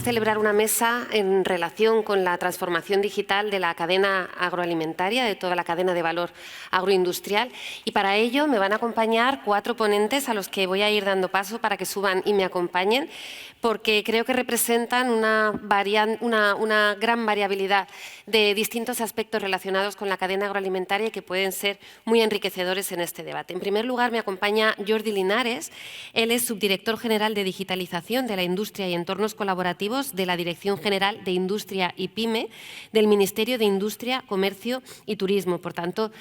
celebrar una mesa en relación con la transformación digital de la cadena agroalimentaria, de toda la cadena de valor agroindustrial, y para ello me van a acompañar 4 ponentes a los que voy a ir dando paso para que suban y me acompañen, porque creo que representan una gran variabilidad de distintos aspectos relacionados con la cadena agroalimentaria y que pueden ser muy enriquecedores en este debate. En primer lugar, me acompaña Jordi Linares. Él es subdirector general de digitalización de la industria y entornos colaborativos de la Dirección General de Industria y PYME del Ministerio de Industria, Comercio y Turismo. Por tanto,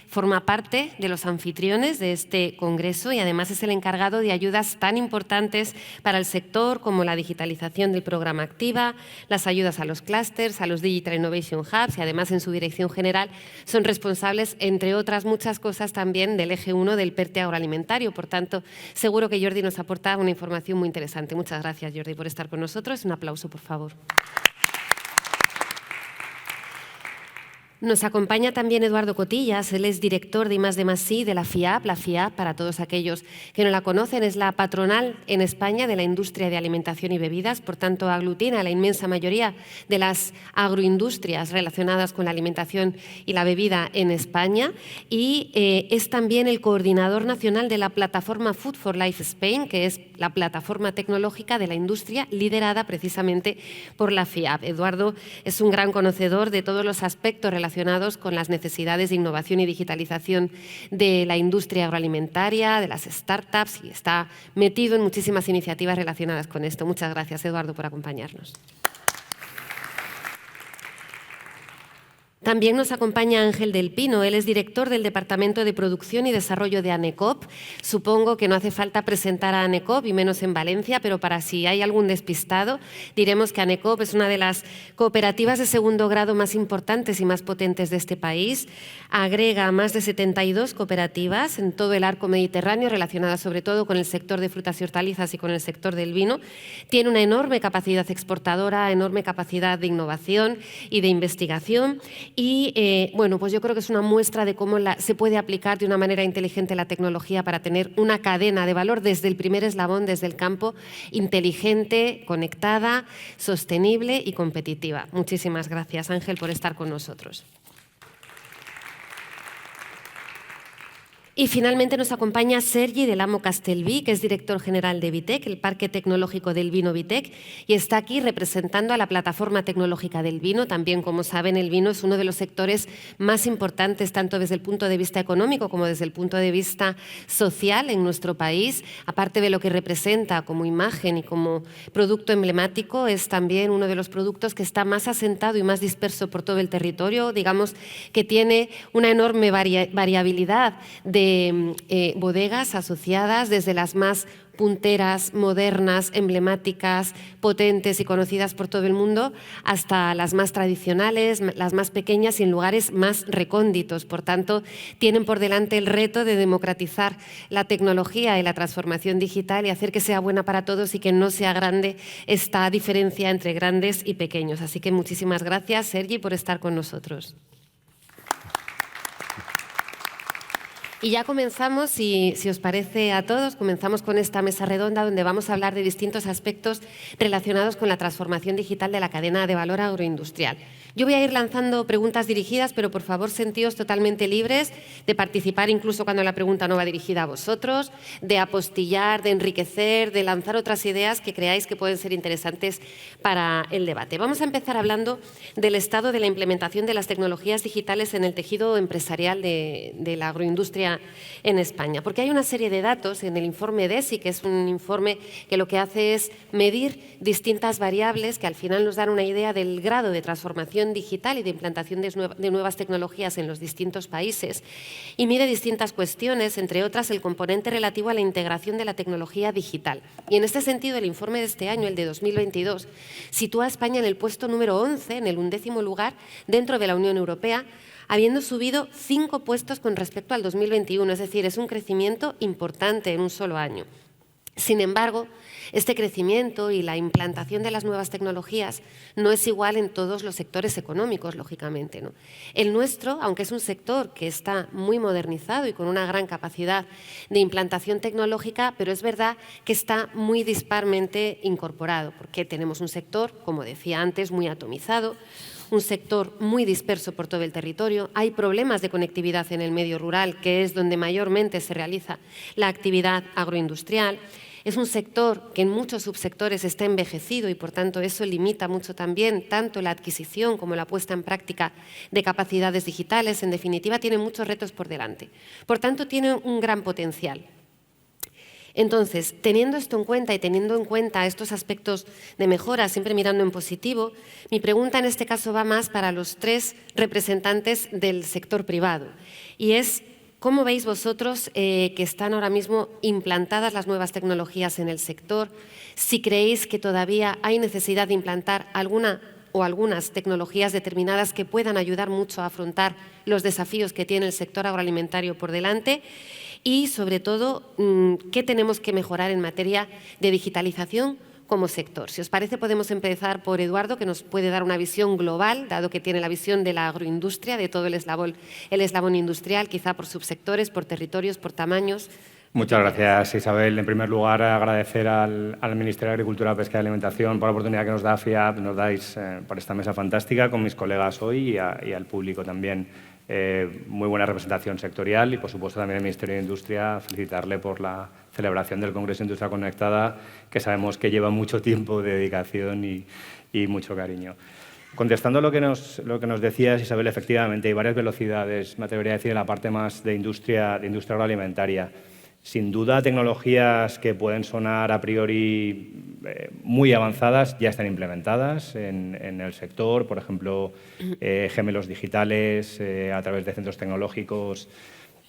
forma parte de los anfitriones de este congreso y además es el encargado de ayudas tan importantes para el sector como la digitalización del programa Activa, las ayudas a los clústeres, a los Digital Innovation Hubs y además en su dirección general son responsables, entre otras muchas cosas, también del eje 1 del PERTE agroalimentario. Por tanto, seguro que Jordi nos aporta una información muy interesante. Muchas gracias, Jordi, por estar con nosotros. Un aplauso, por favor. Nos acompaña también Eduardo Cotillas, él es director de I+D+I de la FIAP. La FIAP, para todos aquellos que no la conocen, es la patronal en España de la industria de alimentación y bebidas, por tanto aglutina a la inmensa mayoría de las agroindustrias relacionadas con la alimentación y la bebida en España y es también el coordinador nacional de la plataforma Food for Life Spain, que es la plataforma tecnológica de la industria liderada precisamente por la FIAP. Eduardo es un gran conocedor de todos los aspectos relacionados con las necesidades de innovación y digitalización de la industria agroalimentaria, de las startups y está metido en muchísimas iniciativas relacionadas con esto. Muchas gracias, Eduardo, por acompañarnos. También nos acompaña Ángel del Pino, él es director del Departamento de Producción y Desarrollo de ANECOP. Supongo que no hace falta presentar a ANECOP, y menos en Valencia, pero para si hay algún despistado, diremos que ANECOP es una de las cooperativas de segundo grado más importantes y más potentes de este país. Agrega más de 72 cooperativas en todo el arco mediterráneo, relacionadas sobre todo con el sector de frutas y hortalizas y con el sector del vino. Tiene una enorme capacidad exportadora, enorme capacidad de innovación y de investigación. Y bueno, pues yo creo que es una muestra de cómo se puede aplicar de una manera inteligente la tecnología para tener una cadena de valor desde el primer eslabón, desde el campo, inteligente, conectada, sostenible y competitiva. Muchísimas gracias, Ángel, por estar con nosotros. Y finalmente nos acompaña Sergi del Amo Castellví, que es director general de Vitec, el Parque Tecnológico del Vino Vitec, y está aquí representando a la Plataforma Tecnológica del Vino. También, como saben, el vino es uno de los sectores más importantes, tanto desde el punto de vista económico como desde el punto de vista social en nuestro país. Aparte de lo que representa como imagen y como producto emblemático, es también uno de los productos que está más asentado y más disperso por todo el territorio. Digamos que tiene una enorme variabilidad de bodegas asociadas, desde las más punteras, modernas, emblemáticas, potentes y conocidas por todo el mundo, hasta las más tradicionales, las más pequeñas y en lugares más recónditos. Por tanto, tienen por delante el reto de democratizar la tecnología y la transformación digital y hacer que sea buena para todos y que no sea grande esta diferencia entre grandes y pequeños. Así que muchísimas gracias, Sergi, por estar con nosotros. Y ya comenzamos, si os parece a todos, comenzamos con esta mesa redonda donde vamos a hablar de distintos aspectos relacionados con la transformación digital de la cadena de valor agroindustrial. Yo voy a ir lanzando preguntas dirigidas, pero por favor sentíos totalmente libres de participar incluso cuando la pregunta no va dirigida a vosotros, de apostillar, de enriquecer, de lanzar otras ideas que creáis que pueden ser interesantes para el debate. Vamos a empezar hablando del estado de la implementación de las tecnologías digitales en el tejido empresarial de la agroindustria en España, porque hay una serie de datos en el informe DESI, que es un informe que lo que hace es medir distintas variables que al final nos dan una idea del grado de transformación digital y de implantación de nuevas tecnologías en los distintos países y mide distintas cuestiones, entre otras el componente relativo a la integración de la tecnología digital. Y en este sentido, el informe de este año, el de 2022, sitúa a España en el puesto número 11, en el 11º lugar dentro de la Unión Europea, habiendo subido 5 puestos con respecto al 2021, es decir, es un crecimiento importante en un solo año. Sin embargo, este crecimiento y la implantación de las nuevas tecnologías no es igual en todos los sectores económicos, lógicamente, ¿no? El nuestro, aunque es un sector que está muy modernizado y con una gran capacidad de implantación tecnológica, pero es verdad que está muy disparmente incorporado, porque tenemos un sector, como decía antes, muy atomizado, un sector muy disperso por todo el territorio. Hay problemas de conectividad en el medio rural, que es donde mayormente se realiza la actividad agroindustrial. Es un sector que en muchos subsectores está envejecido y, por tanto, eso limita mucho también tanto la adquisición como la puesta en práctica de capacidades digitales. En definitiva, tiene muchos retos por delante. Por tanto, tiene un gran potencial. Entonces, teniendo esto en cuenta y teniendo en cuenta estos aspectos de mejora, siempre mirando en positivo, mi pregunta en este caso va más para los 3 representantes del sector privado. Y es, ¿cómo veis vosotros que están ahora mismo implantadas las nuevas tecnologías en el sector? Si creéis que todavía hay necesidad de implantar alguna o algunas tecnologías determinadas que puedan ayudar mucho a afrontar los desafíos que tiene el sector agroalimentario por delante. Y, sobre todo, qué tenemos que mejorar en materia de digitalización como sector. Si os parece, podemos empezar por Eduardo, que nos puede dar una visión global, dado que tiene la visión de la agroindustria, de todo el eslabón industrial, quizá por subsectores, por territorios, por tamaños. Muchas gracias, Isabel. En primer lugar, agradecer al Ministerio de Agricultura, Pesca y Alimentación por la oportunidad que nos da FIAP, nos dais por esta mesa fantástica con mis colegas hoy y al público también. Muy buena representación sectorial y, por supuesto, también al Ministerio de Industria, felicitarle por la celebración del Congreso de Industria Conectada, que sabemos que lleva mucho tiempo de dedicación y mucho cariño. Contestando a lo que nos decías, Isabel, efectivamente hay varias velocidades, me atrevería a decir, en la parte más de industria agroalimentaria. Sin duda, tecnologías que pueden sonar a priori muy avanzadas ya están implementadas en el sector, por ejemplo, gemelos digitales a través de centros tecnológicos,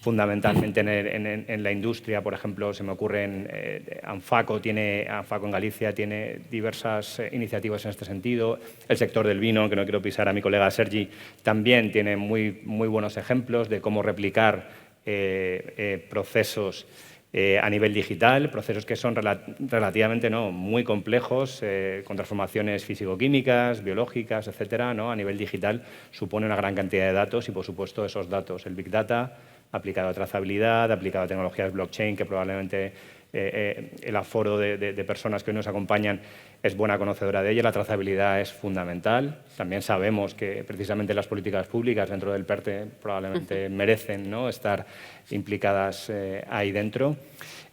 fundamentalmente en la industria. Por ejemplo, se me ocurre Anfaco en Galicia tiene diversas iniciativas en este sentido. El sector del vino, que no quiero pisar a mi colega Sergi, también tiene muy buenos ejemplos de cómo replicar procesos a nivel digital, procesos que son relativamente muy complejos, con transformaciones físico-químicas, biológicas, etcétera, a nivel digital supone una gran cantidad de datos y, por supuesto, esos datos, el Big Data, aplicado a trazabilidad, aplicado a tecnologías blockchain, que probablemente el aforo de personas que hoy nos acompañan es buena conocedora de ella. La trazabilidad es fundamental. También sabemos que precisamente las políticas públicas dentro del PERTE probablemente merecen estar implicadas ahí dentro.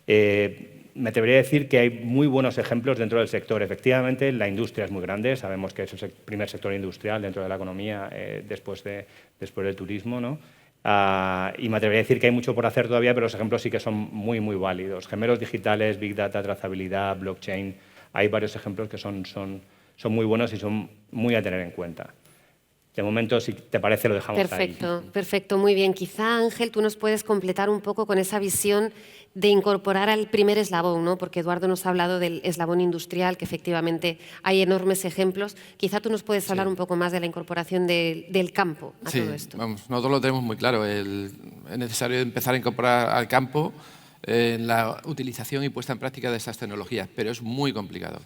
Me atrevería a decir que hay muy buenos ejemplos dentro del sector. Efectivamente, la industria es muy grande. Sabemos que es el primer sector industrial dentro de la economía después del turismo, y me atrevería a decir que hay mucho por hacer todavía, pero los ejemplos sí que son muy válidos. Gemelos digitales, Big Data, trazabilidad, blockchain. Hay varios ejemplos que son muy buenos y son muy a tener en cuenta. De momento, si te parece, lo dejamos ahí. Perfecto, muy bien. Quizá, Ángel, tú nos puedes completar un poco con esa visión de incorporar al primer eslabón, ¿no? Porque Eduardo nos ha hablado del eslabón industrial, que efectivamente hay enormes ejemplos. Quizá tú nos puedes hablar un poco más de la incorporación del campo a todo esto. Vamos, nosotros lo tenemos muy claro. Es necesario empezar a incorporar al campo en la utilización y puesta en práctica de estas tecnologías, pero es muy complicado.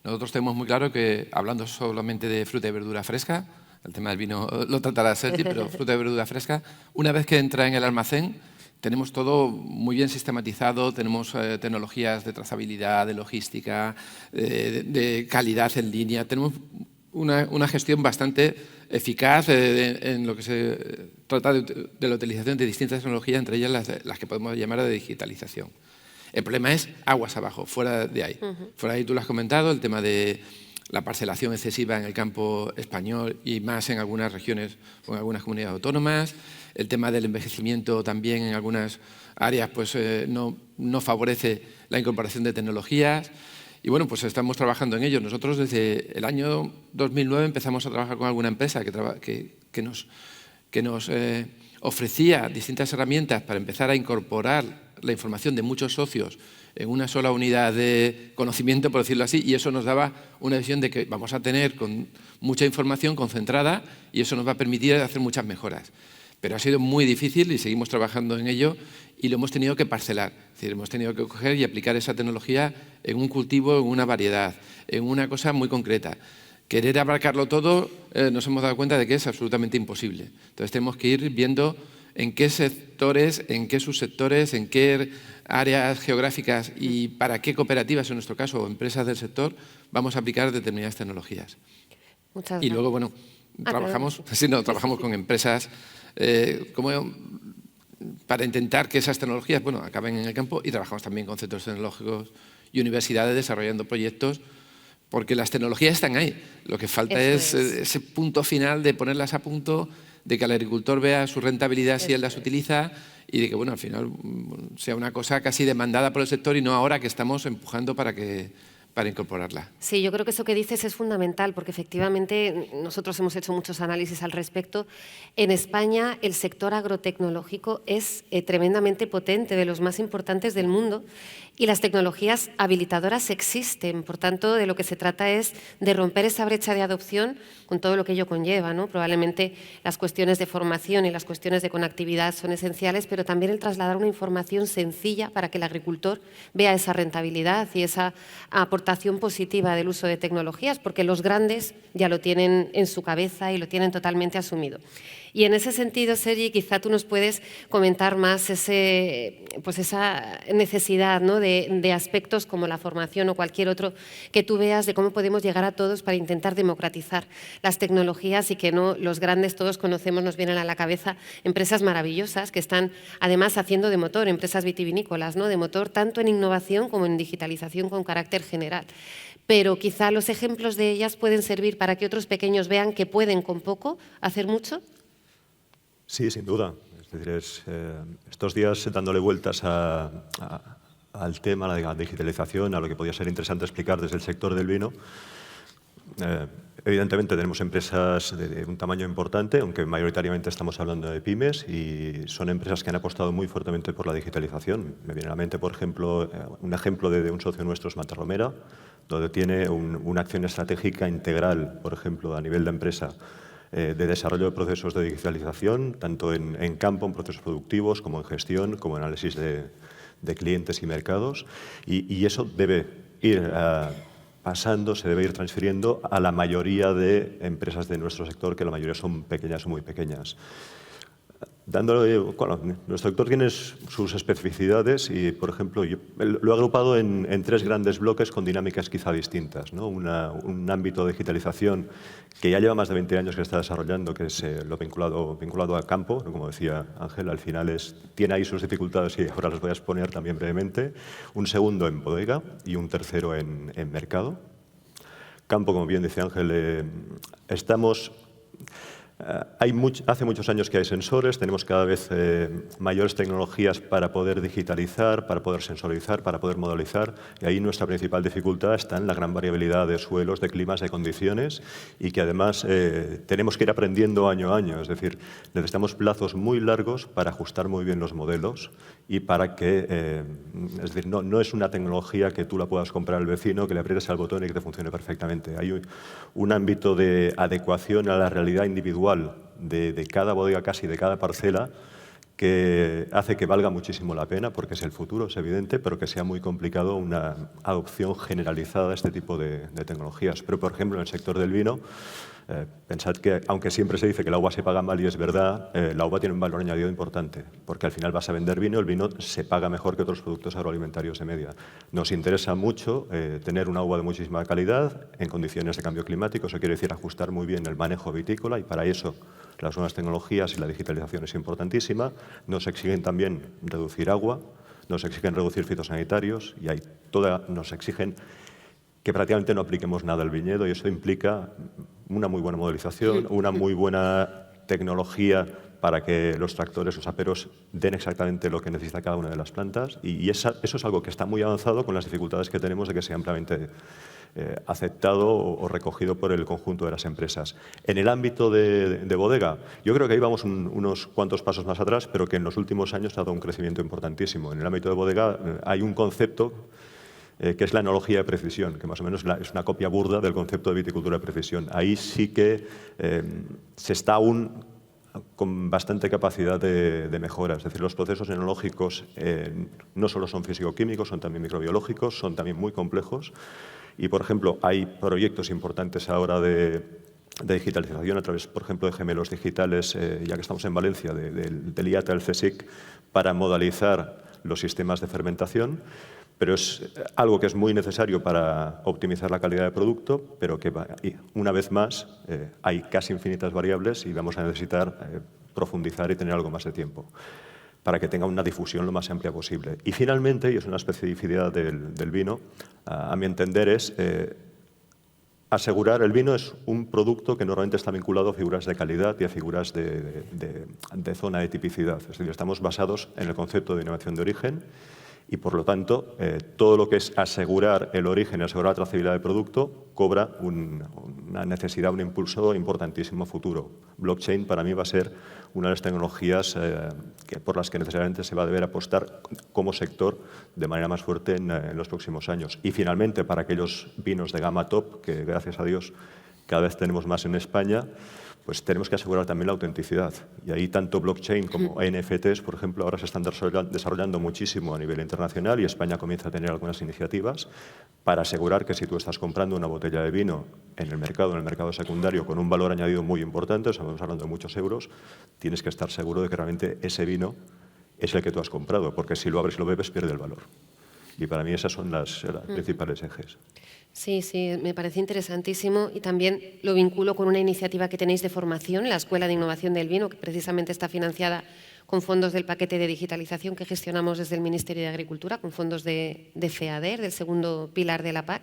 Nosotros tenemos muy claro que, hablando solamente de fruta y verdura fresca, el tema del vino lo tratará Sergi, pero fruta y verdura fresca, una vez que entra en el almacén, tenemos todo muy bien sistematizado, tenemos tecnologías de trazabilidad, de logística, de calidad en línea, tenemos una gestión bastante eficaz en lo que se trata de la utilización de distintas tecnologías, entre ellas las que podemos llamar de digitalización. El problema es aguas abajo, fuera de ahí. Fuera de ahí tú lo has comentado, el tema de la parcelación excesiva en el campo español y más en algunas regiones o en algunas comunidades autónomas. El tema del envejecimiento también en algunas áreas pues, no favorece la incorporación de tecnologías. Y bueno, pues estamos trabajando en ello. Nosotros desde el año 2009 empezamos a trabajar con alguna empresa que nos ofrecía distintas herramientas para empezar a incorporar la información de muchos socios en una sola unidad de conocimiento, por decirlo así, y eso nos daba una visión de que vamos a tener con mucha información concentrada y eso nos va a permitir hacer muchas mejoras. Pero ha sido muy difícil y seguimos trabajando en ello y lo hemos tenido que parcelar. Es decir, hemos tenido que coger y aplicar esa tecnología en un cultivo, en una variedad, en una cosa muy concreta. Querer abarcarlo todo, nos hemos dado cuenta de que es absolutamente imposible. Entonces tenemos que ir viendo en qué sectores, en qué subsectores, en qué áreas geográficas y para qué cooperativas, en nuestro caso, o empresas del sector, vamos a aplicar determinadas tecnologías. Muchas gracias. Y luego, bueno, trabajamos con empresas para intentar que esas tecnologías acaben en el campo, y trabajamos también con centros tecnológicos y universidades desarrollando proyectos, porque las tecnologías están ahí. Lo que falta es ese punto final de ponerlas a punto, de que el agricultor vea su rentabilidad si él las utiliza y de que al final sea una cosa casi demandada por el sector y no ahora que estamos empujando para incorporarla. Sí, yo creo que eso que dices es fundamental porque efectivamente nosotros hemos hecho muchos análisis al respecto. En España el sector agrotecnológico es tremendamente potente, de los más importantes del mundo, y las tecnologías habilitadoras existen. Por tanto, de lo que se trata es de romper esa brecha de adopción con todo lo que ello conlleva, ¿no? Probablemente las cuestiones de formación y las cuestiones de conectividad son esenciales, pero también el trasladar una información sencilla para que el agricultor vea esa rentabilidad y esa aportación positiva del uso de tecnologías, porque los grandes ya lo tienen en su cabeza y lo tienen totalmente asumido. Y en ese sentido, Sergi, quizá tú nos puedes comentar más esa necesidad, ¿no?, de aspectos como la formación o cualquier otro que tú veas de cómo podemos llegar a todos para intentar democratizar las tecnologías y que no los grandes, todos conocemos, nos vienen a la cabeza empresas maravillosas que están además haciendo de motor, empresas vitivinícolas, ¿no?, de motor tanto en innovación como en digitalización con carácter general. Pero quizá los ejemplos de ellas pueden servir para que otros pequeños vean que pueden con poco hacer mucho. Sí, sin duda. Es decir, estos días dándole vueltas al tema de la digitalización, a lo que podría ser interesante explicar desde el sector del vino. Evidentemente tenemos empresas de un tamaño importante, aunque mayoritariamente estamos hablando de pymes, y son empresas que han apostado muy fuertemente por la digitalización. Me viene a la mente, por ejemplo, un ejemplo de un socio nuestro es Matarromera, donde tiene una acción estratégica integral, por ejemplo, a nivel de empresa, de desarrollo de procesos de digitalización, tanto en campo, en procesos productivos, como en gestión, como en análisis de clientes y mercados. Y eso debe ir pasando, se debe ir transfiriendo a la mayoría de empresas de nuestro sector, que la mayoría son pequeñas o muy pequeñas. Nuestro sector tiene sus especificidades y, por ejemplo, yo lo he agrupado en tres grandes bloques con dinámicas quizá distintas, ¿no? Un ámbito de digitalización que ya lleva más de 20 años que está desarrollando, que es lo vinculado al campo, como decía Ángel, al final tiene ahí sus dificultades y ahora las voy a exponer también brevemente. Un segundo en bodega y un tercero en mercado. Campo, como bien dice Ángel, hace muchos años que hay sensores, tenemos cada vez mayores tecnologías para poder digitalizar, para poder sensorizar, para poder modelizar, y ahí nuestra principal dificultad está en la gran variabilidad de suelos, de climas, de condiciones, y que además tenemos que ir aprendiendo año a año, es decir, necesitamos plazos muy largos para ajustar muy bien los modelos y para que, es decir, no es una tecnología que tú la puedas comprar al vecino, que le aprietes al botón y que te funcione perfectamente. Hay un ámbito de adecuación a la realidad individual de cada bodega, casi de cada parcela, que hace que valga muchísimo la pena, porque es el futuro, es evidente, pero que sea muy complicado una adopción generalizada de este tipo de tecnologías. Pero, por ejemplo, en el sector del vino, pensad que, aunque siempre se dice que la uva se paga mal, y es verdad, la uva tiene un valor añadido importante, porque al final vas a vender vino, el vino se paga mejor que otros productos agroalimentarios de media. Nos interesa mucho tener una uva de muchísima calidad en condiciones de cambio climático, eso quiere decir ajustar muy bien el manejo vitícola, y para eso las nuevas tecnologías y la digitalización es importantísima. Nos exigen también reducir agua, nos exigen reducir fitosanitarios y nos exigen que prácticamente no apliquemos nada al viñedo, y eso implica una muy buena modelización, una muy buena tecnología para que los tractores, los aperos, den exactamente lo que necesita cada una de las plantas, y eso es algo que está muy avanzado, con las dificultades que tenemos de que sea ampliamente aceptado o recogido por el conjunto de las empresas. En el ámbito de bodega, yo creo que ahí vamos unos cuantos pasos más atrás, pero que en los últimos años ha dado un crecimiento importantísimo. En el ámbito de bodega hay un concepto que es la enología de precisión, que más o menos es una copia burda del concepto de viticultura de precisión. Ahí sí que se está aún con bastante capacidad de mejora. Es decir, los procesos enológicos no solo son físico-químicos, son también microbiológicos, son también muy complejos. Y, por ejemplo, hay proyectos importantes ahora de digitalización a través, por ejemplo, de gemelos digitales, ya que estamos en Valencia, del IATA, el CSIC, para modalizar los sistemas de fermentación. Pero es algo que es muy necesario para optimizar la calidad de producto, pero que, una vez más, hay casi infinitas variables y vamos a necesitar profundizar y tener algo más de tiempo para que tenga una difusión lo más amplia posible. Y finalmente, y es una especificidad del vino, a mi entender, es asegurar, el vino es un producto que normalmente está vinculado a figuras de calidad y a figuras de zona de tipicidad. Es decir, estamos basados en el concepto de innovación de origen y, por lo tanto, todo lo que es asegurar el origen y asegurar la trazabilidad del producto cobra una necesidad, un impulso importantísimo futuro. Blockchain, para mí, va a ser una de las tecnologías por las que necesariamente se va a deber apostar como sector de manera más fuerte en los próximos años. Y, finalmente, para aquellos vinos de gama top, que, gracias a Dios, cada vez tenemos más en España, pues tenemos que asegurar también la autenticidad. Y ahí tanto blockchain como NFTs, por ejemplo, ahora se están desarrollando muchísimo a nivel internacional y España comienza a tener algunas iniciativas para asegurar que si tú estás comprando una botella de vino en el mercado secundario, con un valor añadido muy importante, estamos hablando de muchos euros, tienes que estar seguro de que realmente ese vino es el que tú has comprado, porque si lo abres y lo bebes, pierde el valor. Y para mí esas son las principales ejes. Sí, sí, me parece interesantísimo y también lo vinculo con una iniciativa que tenéis de formación, la Escuela de Innovación del Vino, que precisamente está financiada con fondos del paquete de digitalización que gestionamos desde el Ministerio de Agricultura, con fondos de FEADER, del segundo pilar de la PAC,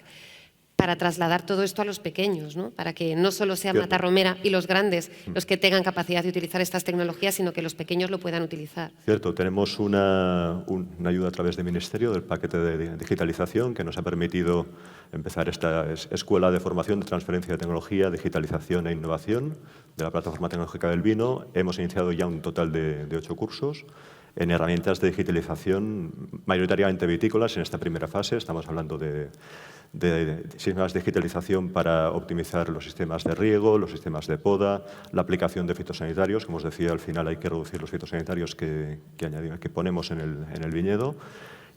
para trasladar todo esto a los pequeños, ¿no? Para que no solo sea Matarromera y los grandes los que tengan capacidad de utilizar estas tecnologías, sino que los pequeños lo puedan utilizar. Cierto, tenemos una ayuda a través del Ministerio, del paquete de digitalización, que nos ha permitido empezar esta escuela de formación de transferencia de tecnología, digitalización e innovación de la Plataforma Tecnológica del Vino. Hemos iniciado ya un total de 8 cursos en herramientas de digitalización mayoritariamente vitícolas en esta primera fase. Estamos hablando de sistemas de digitalización para optimizar los sistemas de riego, los sistemas de poda, la aplicación de fitosanitarios. Como os decía, al final hay que reducir los fitosanitarios que ponemos en el viñedo.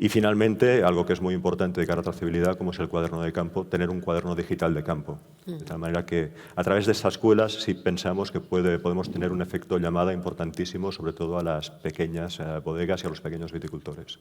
Y, finalmente, algo que es muy importante de cara a trazabilidad, como es el cuaderno de campo, tener un cuaderno digital de campo. De tal manera que, a través de estas escuelas, sí pensamos que podemos tener un efecto llamada importantísimo, sobre todo a las pequeñas bodegas y a los pequeños viticultores.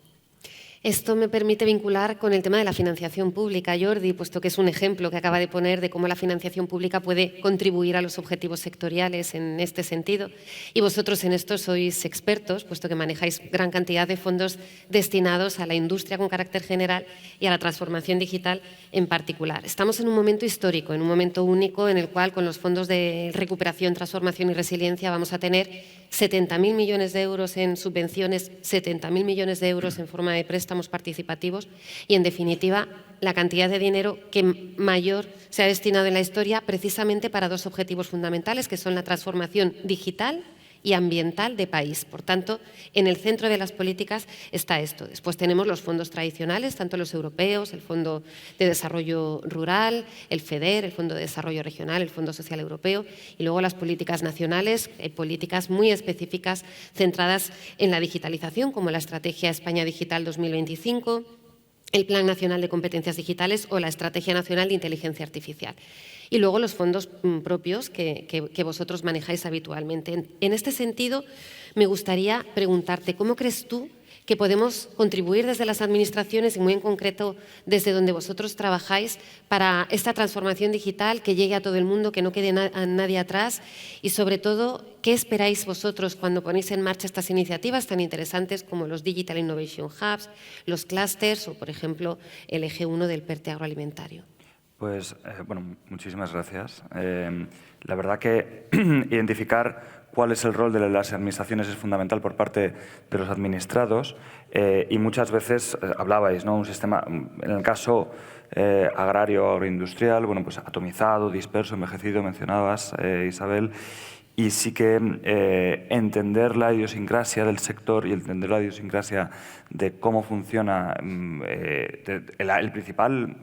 Esto me permite vincular con el tema de la financiación pública, Jordi, puesto que es un ejemplo que acaba de poner de cómo la financiación pública puede contribuir a los objetivos sectoriales en este sentido. Y vosotros en esto sois expertos, puesto que manejáis gran cantidad de fondos destinados a la industria con carácter general y a la transformación digital en particular. Estamos en un momento histórico, en un momento único en el cual con los fondos de recuperación, transformación y resiliencia vamos a tener 70.000 millones de euros en subvenciones, 70.000 millones de euros en forma de préstamos participativos y, en definitiva, la cantidad de dinero que mayor se ha destinado en la historia precisamente para dos objetivos fundamentales, que son la transformación digital y ambiental de país. Por tanto, en el centro de las políticas está esto. Después tenemos los fondos tradicionales, tanto los europeos, el Fondo de Desarrollo Rural, el FEDER, el Fondo de Desarrollo Regional, el Fondo Social Europeo, y luego las políticas nacionales, políticas muy específicas centradas en la digitalización, como la Estrategia España Digital 2025, el Plan Nacional de Competencias Digitales o la Estrategia Nacional de Inteligencia Artificial. Y luego los fondos propios que vosotros manejáis habitualmente. En este sentido, me gustaría preguntarte, ¿cómo crees tú que podemos contribuir desde las administraciones y muy en concreto desde donde vosotros trabajáis para esta transformación digital que llegue a todo el mundo, que no quede a nadie atrás? Y sobre todo, ¿qué esperáis vosotros cuando ponéis en marcha estas iniciativas tan interesantes como los Digital Innovation Hubs, los clústeres o, por ejemplo, el eje 1 del PERTE agroalimentario? Pues, bueno, muchísimas gracias. La verdad que identificar cuál es el rol de las administraciones es fundamental por parte de los administrados y muchas veces hablabais, ¿no? Un sistema, en el caso agrario agroindustrial, bueno, pues atomizado, disperso, envejecido, mencionabas, Isabel, y sí que entender la idiosincrasia del sector y entender la idiosincrasia de cómo funciona la principal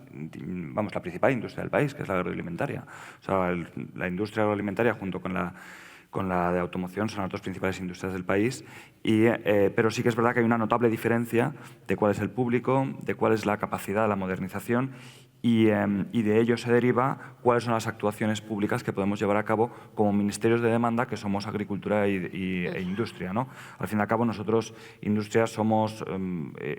industria del país, que es la agroalimentaria. O sea, la industria agroalimentaria junto con con la de automoción, son las dos principales industrias del país, pero sí que es verdad que hay una notable diferencia de cuál es el público, de cuál es la capacidad de la modernización y de ello se deriva cuáles son las actuaciones públicas que podemos llevar a cabo como ministerios de demanda que somos Agricultura e Industria, ¿no? Al fin y al cabo, nosotros, Industria, somos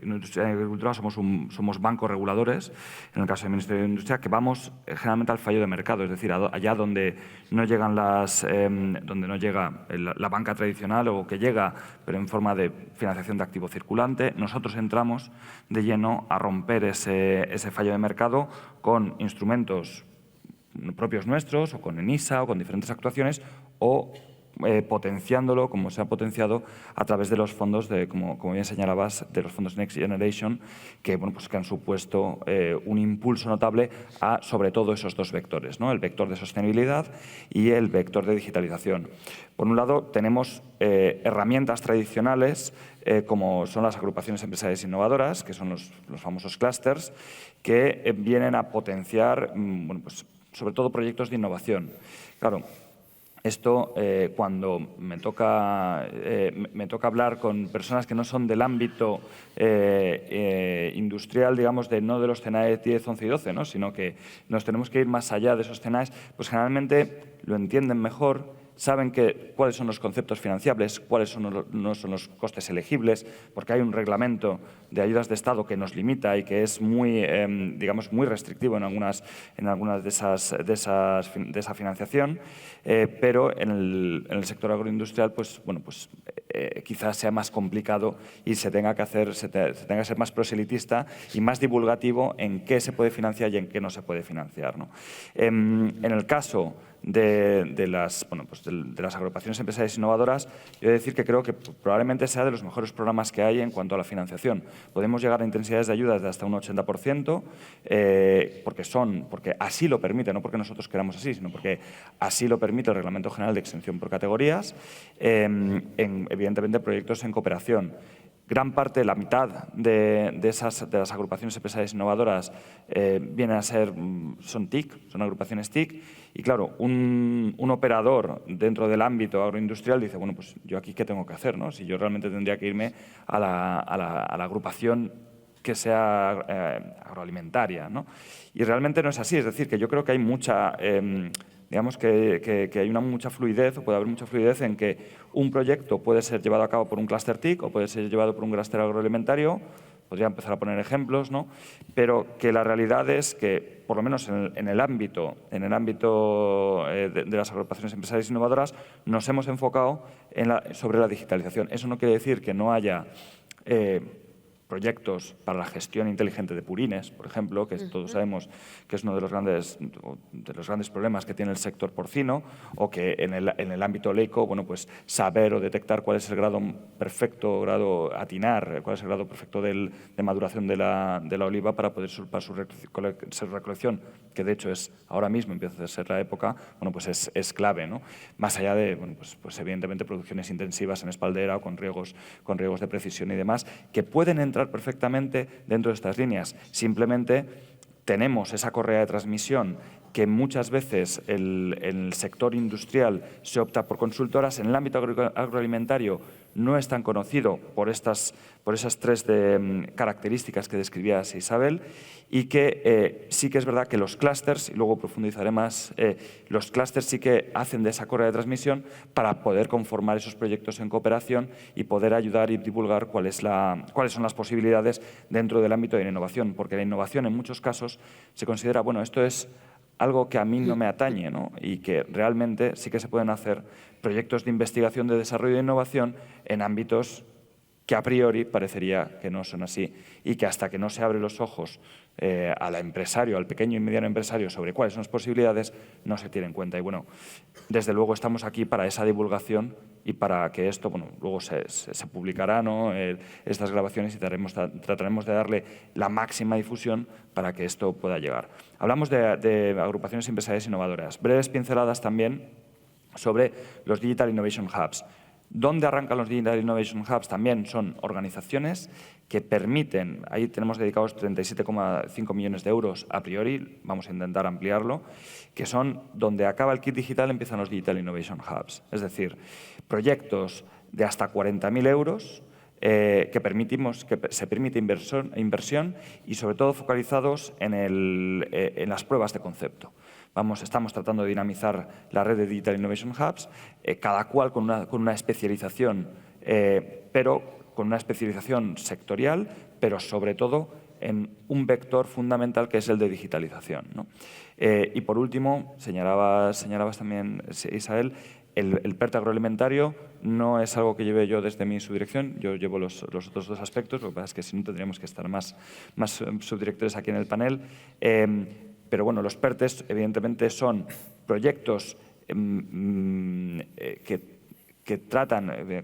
Industria y Agricultura, somos bancos reguladores, en el caso del Ministerio de Industria, que vamos generalmente al fallo de mercado, es decir, allá donde no llegan donde no llega la banca tradicional o que llega, pero en forma de financiación de activo circulante, nosotros entramos de lleno a romper ese fallo de mercado con instrumentos propios nuestros o con ENISA o con diferentes actuaciones o potenciándolo, como se ha potenciado a través de los fondos, como bien señalabas, de los fondos Next Generation, que, bueno, pues que han supuesto un impulso notable a, sobre todo, esos dos vectores, ¿no? El vector de sostenibilidad y el vector de digitalización. Por un lado, tenemos herramientas tradicionales, como son las agrupaciones empresariales innovadoras, que son los famosos clústeres, que vienen a potenciar, bueno, pues, sobre todo proyectos de innovación. Claro, esto, cuando me toca hablar con personas que no son del ámbito industrial, digamos, no de los CNAE 10, 11 y 12, ¿no? Sino que nos tenemos que ir más allá de esos CNAEs, pues generalmente lo entienden mejor, saben cuáles son los conceptos financiables, cuáles no son los costes elegibles, porque hay un reglamento de ayudas de Estado que nos limita y que es muy, digamos, muy restrictivo en algunas de esa financiación, pero en el sector agroindustrial, pues, bueno, pues quizás sea más complicado y se tenga que ser más proselitista y más divulgativo en qué se puede financiar y en qué no se puede financiar, ¿no? En el caso de las agrupaciones empresariales innovadoras, yo he de decir que creo que probablemente sea de los mejores programas que hay en cuanto a la financiación. Podemos llegar a intensidades de ayudas de hasta un 80%, porque así lo permite, no porque nosotros queramos así, sino porque así lo permite el Reglamento General de Exención por Categorías, evidentemente proyectos en cooperación. Gran parte, la mitad de las agrupaciones empresariales innovadoras vienen a son TIC, son agrupaciones TIC, y claro, un operador dentro del ámbito agroindustrial dice, bueno, pues yo aquí qué tengo que hacer, ¿no? Si yo realmente tendría que irme a la agrupación que sea agroalimentaria, ¿no? Y realmente no es así, es decir, que yo creo que hay mucha... digamos que hay mucha fluidez, o puede haber mucha fluidez en que un proyecto puede ser llevado a cabo por un clúster TIC o puede ser llevado por un clúster agroalimentario, podría empezar a poner ejemplos, ¿no? Pero que la realidad es que, por lo menos en el ámbito de las agrupaciones empresariales innovadoras, nos hemos enfocado sobre la digitalización. Eso no quiere decir que no haya proyectos para la gestión inteligente de purines, por ejemplo, que todos sabemos que es uno de los grandes problemas que tiene el sector porcino, o que en el ámbito leico, bueno, pues saber o detectar cuál es el grado perfecto, atinar, cuál es el grado perfecto de maduración de la oliva para poder para su recolección, que de hecho ahora mismo empieza a ser la época, bueno, pues es clave, ¿no? Más allá de, bueno, pues evidentemente producciones intensivas en espaldera o con riegos de precisión y demás, que pueden entrar perfectamente dentro de estas líneas. Simplemente tenemos esa correa de transmisión que muchas veces el sector industrial se opta por consultoras. En el ámbito agroalimentario no es tan conocido por esas tres características que describía Isabel, y que sí que es verdad que los clústeres, y luego profundizaré más, los clústeres sí que hacen de esa correa de transmisión para poder conformar esos proyectos en cooperación y poder ayudar y divulgar cuáles son las posibilidades dentro del ámbito de la innovación, porque la innovación en muchos casos se considera, bueno, esto es algo que a mí no me atañe, ¿no? Y que realmente sí que se pueden hacer proyectos de investigación, de desarrollo e innovación en ámbitos que a priori parecería que no son así, y que hasta que no se abren los ojos al empresario, al pequeño y mediano empresario, sobre cuáles son las posibilidades, no se tiene en cuenta. Y bueno, desde luego estamos aquí para esa divulgación y para que esto, bueno, luego se publicará, ¿no? Estas grabaciones, y trataremos de darle la máxima difusión para que esto pueda llegar. Hablamos de agrupaciones empresariales innovadoras. Breves pinceladas también sobre los Digital Innovation Hubs. ¿Dónde arrancan los Digital Innovation Hubs? También son organizaciones que permiten, ahí tenemos dedicados 37,5 millones de euros a priori, vamos a intentar ampliarlo, que son donde acaba el kit digital, empiezan los Digital Innovation Hubs. Es decir, proyectos de hasta 40.000 euros que se permite inversión y sobre todo focalizados en las pruebas de concepto. Estamos tratando de dinamizar la red de Digital Innovation Hubs, cada cual con una especialización, pero con una especialización sectorial, pero sobre todo en un vector fundamental que es el de digitalización, ¿no? Y por último, señalabas también, Isabel, el PERTE agroalimentario no es algo que lleve yo desde mi subdirección, yo llevo los otros dos aspectos, lo que pasa es que si no tendríamos que estar más subdirectores aquí en el panel. Pero bueno, los PERTEs evidentemente son proyectos que tratan de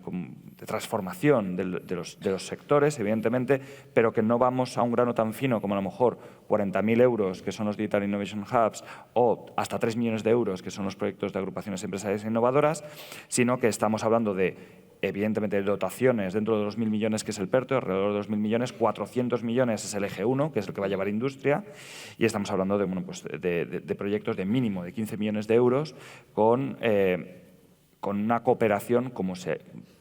transformación de los sectores, evidentemente, pero que no vamos a un grano tan fino como a lo mejor 40.000 euros, que son los Digital Innovation Hubs, o hasta 3 millones de euros, que son los proyectos de agrupaciones empresariales innovadoras, sino que estamos hablando de, evidentemente, de dotaciones dentro de los 1.000 millones, que es el PERTE, alrededor de los 1.000 millones, 400 millones es el eje 1, que es el que va a llevar industria, y estamos hablando de proyectos de mínimo de 15 millones de euros con una cooperación,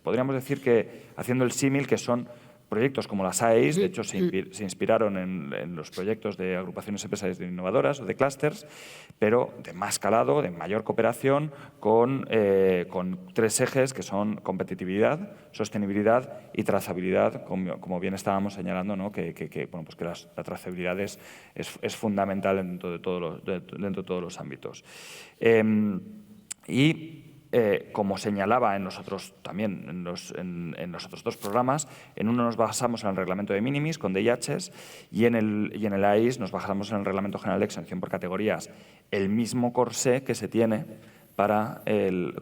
podríamos decir que, haciendo el símil, que son proyectos como las AEIs, de hecho se inspiraron en los proyectos de agrupaciones empresariales innovadoras o de clústeres, pero de más calado, de mayor cooperación, con 3 ejes que son competitividad, sostenibilidad y trazabilidad, como bien estábamos señalando, ¿no? que la trazabilidad es fundamental dentro de todos los ámbitos. Como señalaba en los otros dos programas, en uno nos basamos en el reglamento de minimis con DIHs y en el AIS nos basamos en el reglamento general de exención por categorías, el mismo corsé que se tiene para el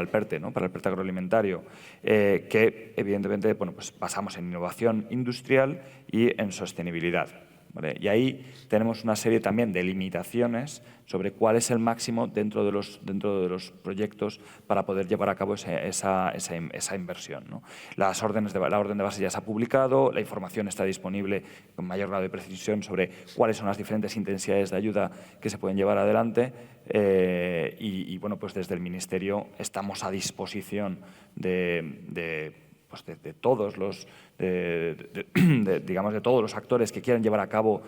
PERTE, ¿no? Para el PERTE agroalimentario, que evidentemente basamos en innovación industrial y en sostenibilidad. ¿Vale? Y ahí tenemos una serie también de limitaciones sobre cuál es el máximo dentro de los proyectos para poder llevar a cabo esa inversión, ¿no? La orden de base ya se ha publicado, la información está disponible con mayor grado de precisión sobre cuáles son las diferentes intensidades de ayuda que se pueden llevar adelante desde el Ministerio estamos a disposición de todos los de todos los actores que quieran llevar a cabo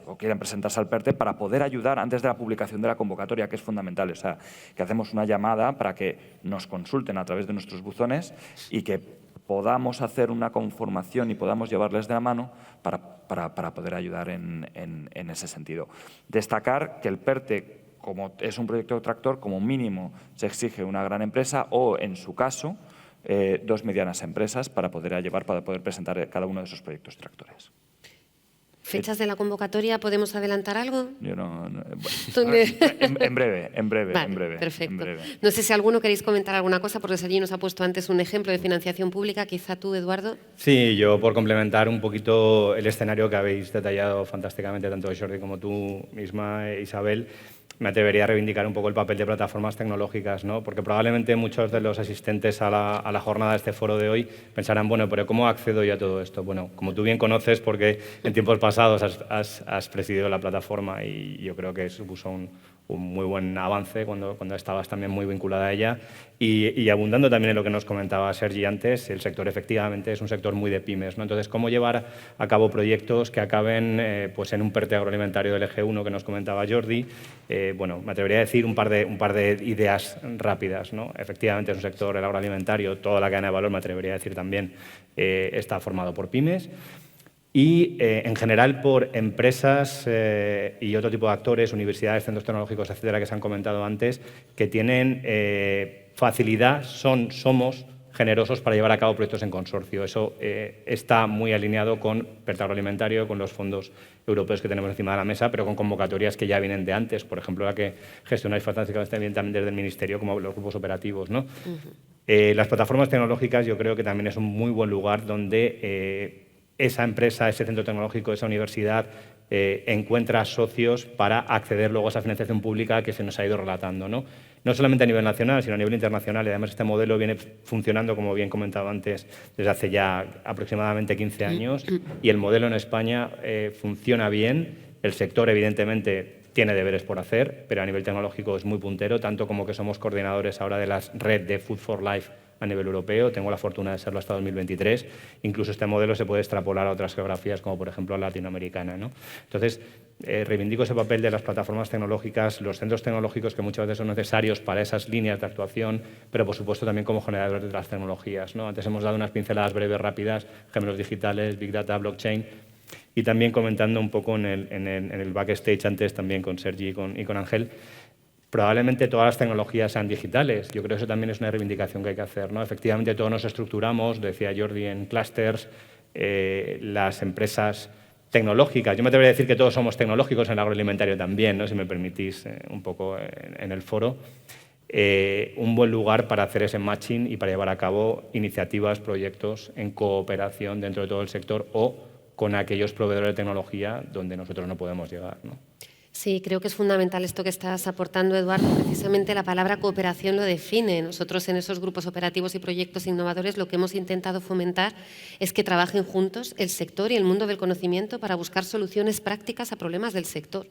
o quieran presentarse al PERTE para poder ayudar antes de la publicación de la convocatoria, que es fundamental. O sea, que hacemos una llamada para que nos consulten a través de nuestros buzones y que podamos hacer una conformación y podamos llevarles de la mano para poder ayudar en ese sentido. Destacar que el PERTE, como es un proyecto tractor, como mínimo se exige una gran empresa o, en su caso, 2 medianas empresas para poder presentar cada uno de esos proyectos tractores. ¿Fechas de la convocatoria? ¿Podemos adelantar algo? Yo no en breve. Vale, perfecto. En breve. No sé si alguno queréis comentar alguna cosa, porque Sergi nos ha puesto antes un ejemplo de financiación pública. Quizá tú, Eduardo. Sí, yo por complementar un poquito el escenario que habéis detallado fantásticamente, tanto Jordi como tú misma, Isabel, me atrevería a reivindicar un poco el papel de plataformas tecnológicas, ¿no? Porque probablemente muchos de los asistentes a la jornada de este foro de hoy pensarán, bueno, pero ¿cómo accedo yo a todo esto? Bueno, como tú bien conoces, porque en tiempos pasados has presidido la plataforma y yo creo que supuso un muy buen avance cuando estabas también muy vinculada a ella. Y abundando también en lo que nos comentaba Sergi antes, el sector efectivamente es un sector muy de pymes, ¿no? Entonces, ¿cómo llevar a cabo proyectos que acaben en un PERTE agroalimentario del eje 1 que nos comentaba Jordi? Me atrevería a decir un par de ideas rápidas, ¿no? Efectivamente es un sector, el agroalimentario, toda la cadena de valor, me atrevería a decir también, está formado por pymes. Y, en general, por empresas y otro tipo de actores, universidades, centros tecnológicos, etcétera, que se han comentado antes, que tienen facilidad, somos generosos para llevar a cabo proyectos en consorcio. Eso está muy alineado con PERTE agroalimentario, con los fondos europeos que tenemos encima de la mesa, pero con convocatorias que ya vienen de antes, por ejemplo, la que gestionáis fantásticamente bien también desde el Ministerio, como los grupos operativos, ¿no? Las plataformas tecnológicas yo creo que también es un muy buen lugar donde esa empresa, ese centro tecnológico, esa universidad encuentra socios para acceder luego a esa financiación pública que se nos ha ido relatando, ¿no? No solamente a nivel nacional, sino a nivel internacional. Y además este modelo viene funcionando, como bien comentaba antes, desde hace ya aproximadamente 15 años. Y el modelo en España funciona bien. El sector, evidentemente, tiene deberes por hacer, pero a nivel tecnológico es muy puntero, tanto como que somos coordinadores ahora de la red de Food for Life a nivel europeo. Tengo la fortuna de serlo hasta 2023. Incluso este modelo se puede extrapolar a otras geografías, como por ejemplo la latinoamericana, ¿no? Entonces, reivindico ese papel de las plataformas tecnológicas, los centros tecnológicos que muchas veces son necesarios para esas líneas de actuación, pero por supuesto también como generadores de las tecnologías, ¿no? Antes hemos dado unas pinceladas breves, rápidas, gemelos digitales, Big Data, blockchain, y también comentando un poco en el backstage antes también con Sergi y con Ángel, probablemente todas las tecnologías sean digitales. Yo creo que eso también es una reivindicación que hay que hacer, ¿no? Efectivamente, todos nos estructuramos, decía Jordi, en clústeres, las empresas tecnológicas. Yo me atrevería a decir que todos somos tecnológicos en el agroalimentario también, ¿no? Si me permitís un poco en el foro. Un buen lugar para hacer ese matching y para llevar a cabo iniciativas, proyectos en cooperación dentro de todo el sector o con aquellos proveedores de tecnología donde nosotros no podemos llegar, ¿no? Sí, creo que es fundamental esto que estás aportando, Eduardo. Precisamente la palabra cooperación lo define. Nosotros en esos grupos operativos y proyectos innovadores lo que hemos intentado fomentar es que trabajen juntos el sector y el mundo del conocimiento para buscar soluciones prácticas a problemas del sector.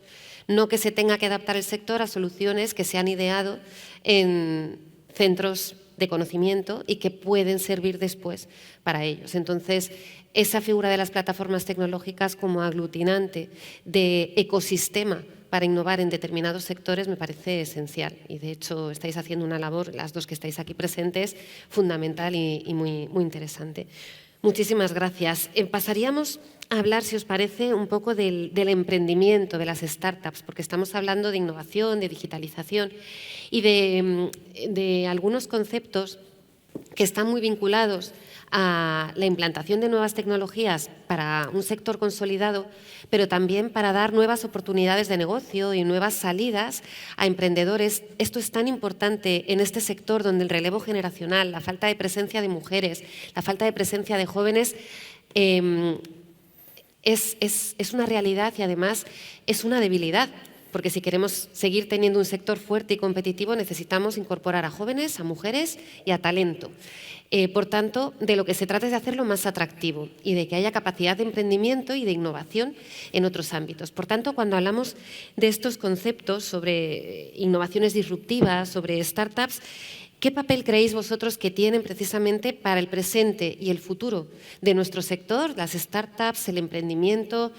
No que se tenga que adaptar el sector a soluciones que se han ideado en centros de conocimiento y que pueden servir después para ellos. Entonces, esa figura de las plataformas tecnológicas como aglutinante de ecosistema para innovar en determinados sectores me parece esencial. Y, de hecho, estáis haciendo una labor, las dos que estáis aquí presentes, fundamental y muy, muy interesante. Muchísimas gracias. Pasaríamos a hablar, si os parece, un poco del emprendimiento, de las startups, porque estamos hablando de innovación, de digitalización y de algunos conceptos que están muy vinculados a la implantación de nuevas tecnologías para un sector consolidado, pero también para dar nuevas oportunidades de negocio y nuevas salidas a emprendedores. Esto es tan importante en este sector donde el relevo generacional, la falta de presencia de mujeres, la falta de presencia de jóvenes es una realidad y además es una debilidad. Porque si queremos seguir teniendo un sector fuerte y competitivo necesitamos incorporar a jóvenes, a mujeres y a talento. Por tanto, de lo que se trata es de hacerlo más atractivo y de que haya capacidad de emprendimiento y de innovación en otros ámbitos. Por tanto, cuando hablamos de estos conceptos sobre innovaciones disruptivas, sobre startups, ¿qué papel creéis vosotros que tienen precisamente para el presente y el futuro de nuestro sector, las startups, el emprendimiento?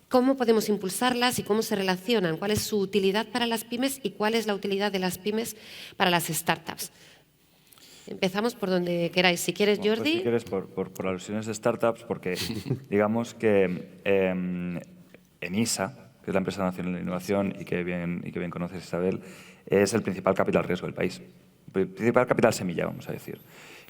¿Cómo podemos impulsarlas y cómo se relacionan? ¿Cuál es su utilidad para las pymes y cuál es la utilidad de las pymes para las startups? Empezamos por donde queráis. Si quieres, Jordi. Pues si quieres, por alusiones de startups, porque digamos que ENISA, que es la Empresa Nacional de Innovación y que bien conoces, Isabel, es el principal capital riesgo del país. El principal capital semilla, vamos a decir.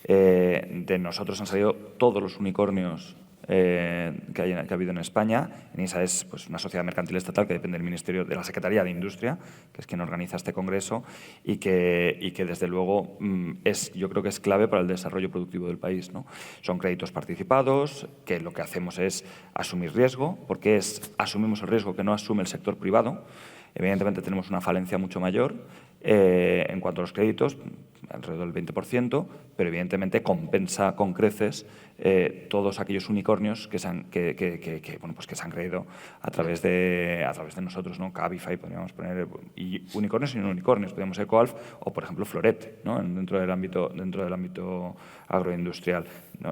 De nosotros han salido todos los unicornios que ha habido en España. ENISA es pues, una sociedad mercantil estatal que depende del Ministerio de la Secretaría de Industria, que es quien organiza este congreso y que desde luego yo creo que es clave para el desarrollo productivo del país, ¿no? Son créditos participados, que lo que hacemos es asumir riesgo, porque asumimos el riesgo que no asume el sector privado. Evidentemente tenemos una falencia mucho mayor en cuanto a los créditos, alrededor del 20%, pero evidentemente compensa con creces todos aquellos unicornios que se han creído a través de nosotros, ¿no? Cabify, podríamos poner, y unicornios y no unicornios, podríamos ser Coalf o, por ejemplo, Floret, ¿no? dentro del ámbito agroindustrial.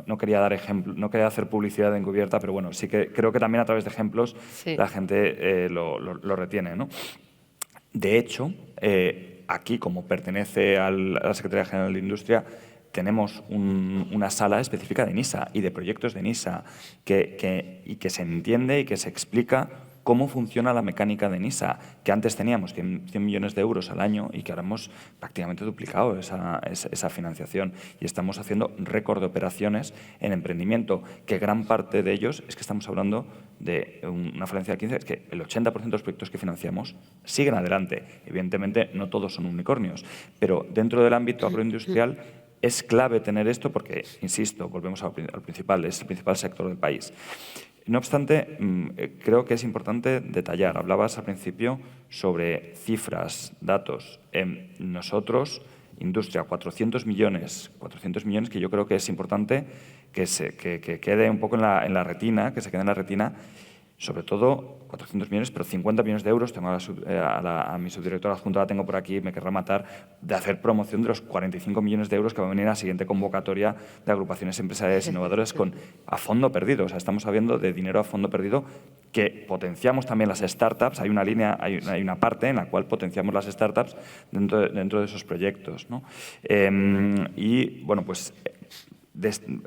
No quería dar ejemplo, no quería hacer publicidad encubierta, pero bueno, sí que creo que también a través de ejemplos la gente lo retiene, ¿no? De hecho, aquí, como pertenece a la Secretaría General de Industria, tenemos una sala específica de ENISA y de proyectos de ENISA y que se entiende y que se explica cómo funciona la mecánica de ENISA, que antes teníamos 100 millones de euros al año y que ahora hemos prácticamente duplicado esa financiación y estamos haciendo récord de operaciones en emprendimiento, que gran parte de ellos es que estamos hablando de una falencia de 15, es que el 80% de los proyectos que financiamos siguen adelante. Evidentemente, no todos son unicornios, pero dentro del ámbito agroindustrial Es clave tener esto porque, insisto, volvemos al principal, es el principal sector del país. No obstante, creo que es importante detallar. Hablabas al principio sobre cifras, datos. Nosotros, industria, 400 millones que yo creo que es importante que quede un poco en la retina, que se quede en la retina. Sobre todo 400 millones, pero 50 millones de euros. Tengo a mi subdirectora adjunta, la tengo por aquí, me querrá matar, de hacer promoción de los 45 millones de euros que va a venir a la siguiente convocatoria de agrupaciones empresariales innovadoras a fondo perdido. O sea, estamos hablando de dinero a fondo perdido que potenciamos también las startups. Hay una línea, hay una parte en la cual potenciamos las startups dentro de esos proyectos, ¿no? Y, bueno, pues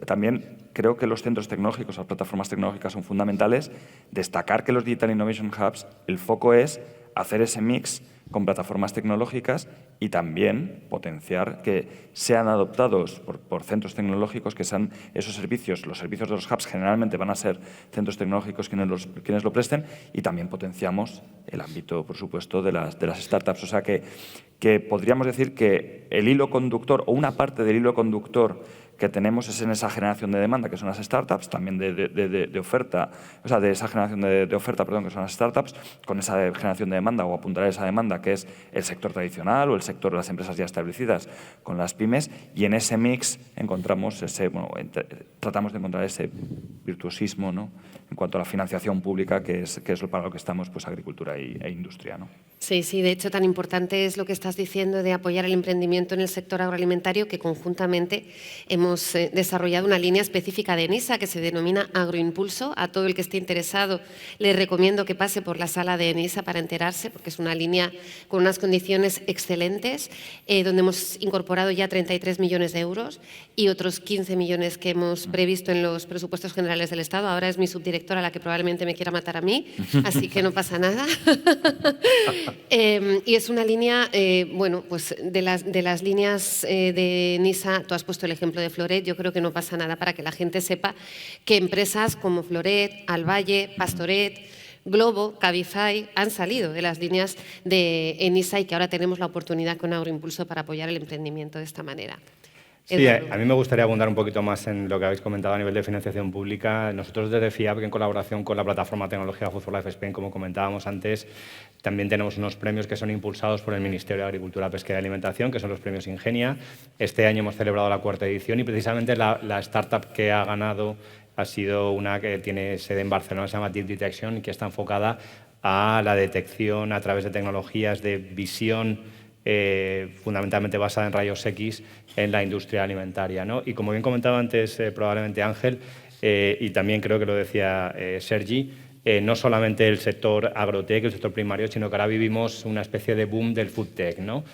también creo que los centros tecnológicos, las plataformas tecnológicas son fundamentales. Destacar que los Digital Innovation Hubs, el foco es hacer ese mix con plataformas tecnológicas y también potenciar que sean adoptados por centros tecnológicos, que sean esos servicios. Los servicios de los hubs generalmente van a ser centros tecnológicos quienes lo presten, y también potenciamos el ámbito, por supuesto, de las startups. O sea que podríamos decir que el hilo conductor o una parte del hilo conductor que tenemos es en esa generación de demanda, que son las startups, también de oferta, o sea, de esa generación de oferta, perdón, que son las startups, con esa generación de demanda o apuntar a esa demanda, que es el sector tradicional o el sector de las empresas ya establecidas con las pymes, y en ese mix encontramos tratamos de encontrar ese virtuosismo, ¿no?, en cuanto a la financiación pública, que es para lo que estamos, pues, agricultura e industria, ¿no? Sí, de hecho, tan importante es lo que estás diciendo de apoyar el emprendimiento en el sector agroalimentario, que conjuntamente hemos desarrollado una línea específica de ENISA que se denomina Agroimpulso. A todo el que esté interesado le recomiendo que pase por la sala de ENISA para enterarse, porque es una línea con unas condiciones excelentes, donde hemos incorporado ya 33 millones de euros y otros 15 millones que hemos previsto en los presupuestos generales del Estado. Ahora es mi subdirectora la que probablemente me quiera matar a mí, así que no pasa nada. Y es una línea, bueno, pues de las líneas de ENISA, tú has puesto el ejemplo de Floret. Yo creo que no pasa nada para que la gente sepa que empresas como Floret, Alvalle, Pastoret, Globo, Cabify han salido de las líneas de ENISA y que ahora tenemos la oportunidad con Agroimpulso para apoyar el emprendimiento de esta manera. Sí, a mí me gustaría abundar un poquito más en lo que habéis comentado a nivel de financiación pública. Nosotros desde FIAP, en colaboración con la plataforma tecnológica Food for Life Spain, como comentábamos antes, también tenemos unos premios que son impulsados por el Ministerio de Agricultura, Pesca y Alimentación, que son los premios Ingenia. Este año hemos celebrado la 4ª edición y precisamente la startup que ha ganado ha sido una que tiene sede en Barcelona, se llama Deep Detection, y que está enfocada a la detección a través de tecnologías de visión fundamentalmente basada en rayos X en la industria alimentaria, ¿no? Y como bien comentaba antes probablemente Ángel, y también creo que lo decía Sergi, no solamente el sector agrotech, el sector primario, sino que ahora vivimos una especie de boom del food tech, ¿no?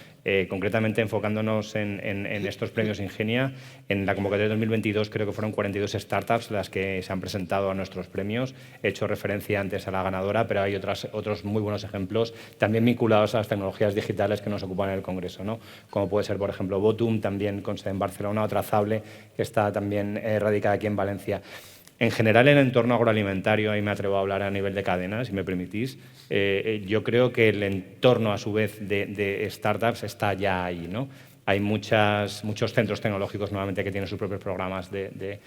Concretamente enfocándonos en estos premios Ingenia, en la convocatoria de 2022 creo que fueron 42 startups las que se han presentado a nuestros premios. He hecho referencia antes a la ganadora, pero hay otros muy buenos ejemplos también vinculados a las tecnologías digitales que nos ocupan en el Congreso, ¿no? Como puede ser, por ejemplo, Botum, también con sede en Barcelona, o Trazable, que está también radicada aquí en Valencia. En general, en el entorno agroalimentario, ahí me atrevo a hablar a nivel de cadena, si me permitís, yo creo que el entorno, a su vez, de startups está ya ahí, ¿no? Hay muchos centros tecnológicos nuevamente que tienen sus propios programas de